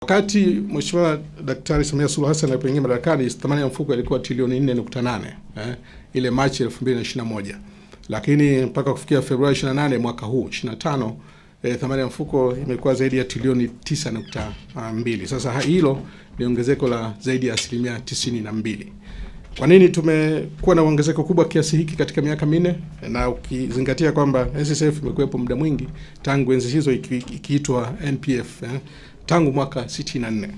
Wakati Mheshimiwa Daktari Samia Suluhu Hassan alipoingia madarakani, thamani ya mfuko ilikuwa trilioni 4.8 ile Machi 2021. Lakini mpaka kufikia Februari 28 mwaka huu 25, thamani ya mfuko imekuwa zaidi ya trilioni 9.2. Sasa hilo ni ongezeko la zaidi ya 92%. Kwa nini tumekuwa na ongezeko kubwa kiasi hiki katika miaka minne? Na ukizingatia kwamba NSSF imekuwepo muda mwingi tangu enzi hizo ikiitwa NPF tangu mwaka 64.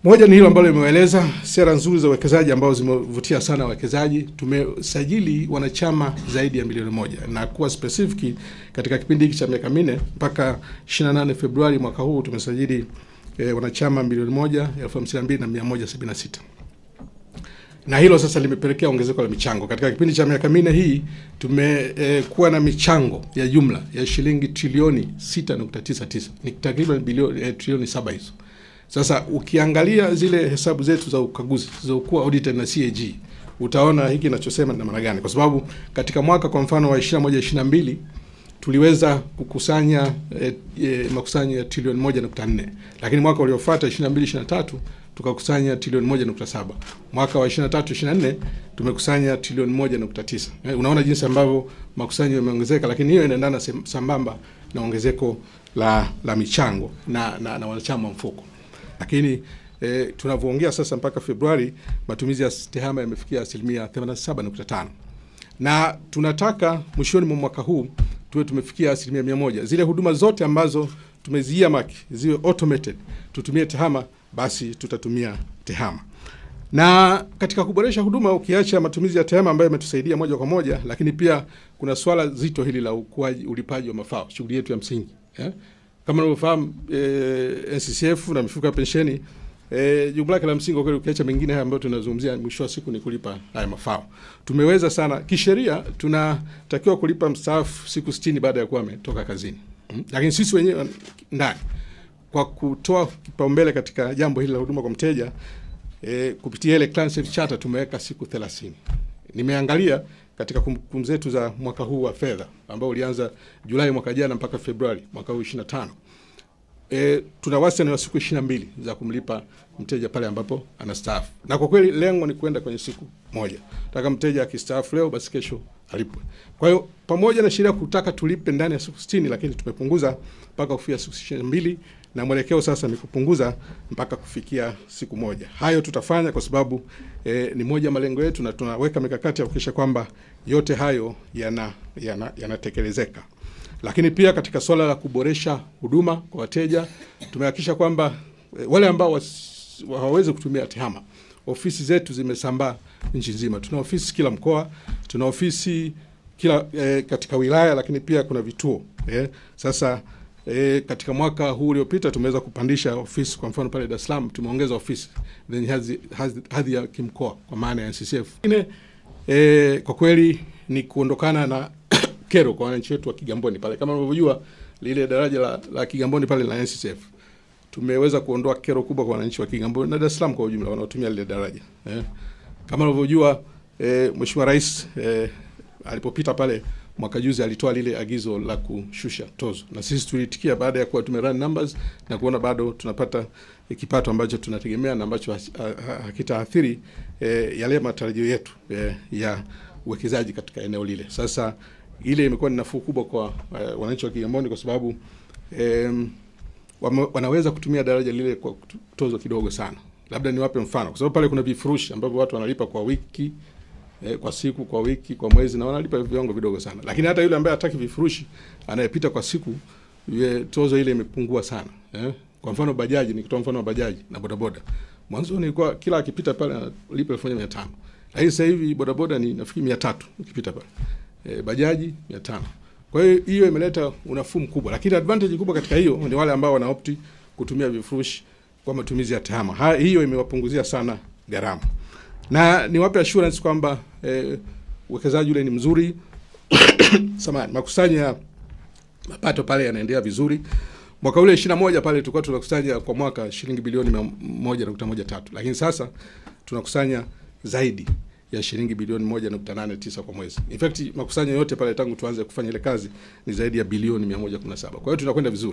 Moja ni hilo ambalo limeeleza sera nzuri za uwekezaji ambao zimevutia sana wawekezaji. Tumesajili wanachama zaidi ya milioni 1 na kuwa specific katika kipindi hiki cha miaka minne mpaka 28 Februari mwaka huu tumesajili wanachama milioni 1,052,176. Na hilo sasa limepelekea ongezeko la michango. Katika kipindi cha miaka minne hii tumekuwa na michango ya jumla ya shilingi trilioni 6.99. Ni takriban trilioni 7 hizo. Sasa ukiangalia zile hesabu zetu za ukaguzi zilizokuwa audited na CAG, utaona hiki ninachosema na maana gani. Kwa sababu katika mwaka kwa mfano wa 21-22 tuliweza kukusanya makusanyo ya trilioni 1.4. Lakini mwaka uliofuata 22-23 tukakusanya trilioni 1.7. Mwaka wa 23-24 tumekusanya trilioni 1.9. Unaona jinsi ambavyo makusanyo yameongezeka, lakini hiyo inaendana sambamba na ongezeko la michango na wanachama mfuko. Lakini tunavyoongea sasa mpaka Februari matumizi ya TEHAMA yamefikia 87.5. Na tunataka mwishoni mwa mwaka huu tuwe tumefikia 100%. Zile huduma zote ambazo tumeziamaki ziwe automated, tutumie TEHAMA, basi tutatumia TEHAMA. Na katika kuboresha huduma, ukiacha matumizi ya TEHAMA ambayo yametusaidia moja kwa moja, lakini pia kuna swala zito hili la ulipaji wa mafao, shughuli yetu ya msingi. Kama unavyofahamu NSSF na mifuko ya pensheni, jukumu lake la msingi kwa ukiacha mengine haya ambayo tunazungumzia, mwisho wa siku ni kulipa haya mafao. Tumeweza sana kisheria, tunatakiwa kulipa mstaafu siku 60 baada ya kuwa ametoka kazini. Lakini sisi wenyewe ndani kwa kutoa kipaumbele katika jambo hili la huduma kwa mteja, kupitia ile Client Safe Charter tumeweka siku 30. Nimeangalia katika kumbukumbu zetu za mwaka huu wa fedha ambao ulianza Julai mwaka jana mpaka Februari mwaka huu 25. Tuna wastani wa siku 22 za kumlipa mteja pale ambapo anastaafu. Na kwa kweli lengo ni kwenda kwenye siku moja. Nataka mteja akistaafu leo basi kesho alipwe. Kwa hiyo pamoja na sheria kutaka tulipe ndani ya siku 60, lakini tumepunguza mpaka kufikia siku 22, na mwelekeo sasa ni kupunguza mpaka kufikia siku moja. Hayo tutafanya kwa sababu ni moja malengo yetu, na tunaweka mikakati ya kuhakikisha kwamba yote hayo yanatekelezeka. Lakini pia katika swala la kuboresha huduma kwa wateja, tumehakikisha kwamba wale ambao hawawezi kutumia TEHAMA, ofisi zetu zimesambaa nchi nzima. Tuna ofisi kila mkoa, tuna ofisi kila katika wilaya, lakini pia kuna vituo. Sasa katika mwaka huu uliopita tumeweza kupandisha ofisi, kwa mfano pale Dar es Salaam tumeongeza ofisi zenye hadhi ya kimkoa kwa maana ya NSSF. Kwa kweli ni kuondokana na kero kwa wananchi wetu wa Kigamboni pale. Kama unavyojua lile daraja la Kigamboni pale la NSSF, tumeweza kuondoa kero kubwa kwa wananchi wa Kigamboni na Dar es Salaam kwa ujumla wanaotumia lile daraja. Kama unavyojua Mheshimiwa Rais alipopita pale mwaka juzi alitoa lile agizo la kushusha tozo, na sisi tulitikia baada ya kuwa tumerun numbers na kuona bado tunapata kipato ambacho tunategemea na ambacho hakitaathiri yale matarajio yetu ya uwekezaji katika eneo lile. Sasa ile imekuwa ni nafuu kubwa kwa wananchi wa Kigamboni kwa sababu wanaweza kutumia daraja lile kwa tozo kidogo sana. Labda niwape mfano, kwa sababu pale kuna vifurushi ambavyo watu wanalipa kwa wiki, kwa siku, kwa wiki, kwa mwezi, na wanalipa viwango vidogo sana. Lakini hata yule ambaye hataki vifurushi anayepita kwa siku, tozo ile imepungua sana. Kwa mfano bajaji, nikitoa mfano wa bajaji na bodaboda, mwanzo nilikuwa kila akipita pale analipa 1500. Lakini sasa hivi bodaboda ni nafikiri 300 ukipita pale. Bajaji 500. Kwa hiyo hiyo imeleta unafuu mkubwa, lakini advantage kubwa katika hiyo ni wale ambao wanaopti kutumia vifurushi kwa matumizi ya TEHAMA. Hiyo imewapunguzia sana gharama. Na niwape assurance kwamba uwekezaji ule ni mzuri. Samahani, makusanyo ya mapato pale yanaendelea vizuri. Mwaka ule 21 pale tulikuwa tunakusanya kwa mwaka shilingi bilioni 1.13, lakini sasa tunakusanya zaidi ya shilingi bilioni 1.89 kwa mwezi. In fact makusanyo yote pale tangu tuanze kufanya ile kazi ni zaidi ya bilioni 117. Kwa hiyo tunakwenda vizuri.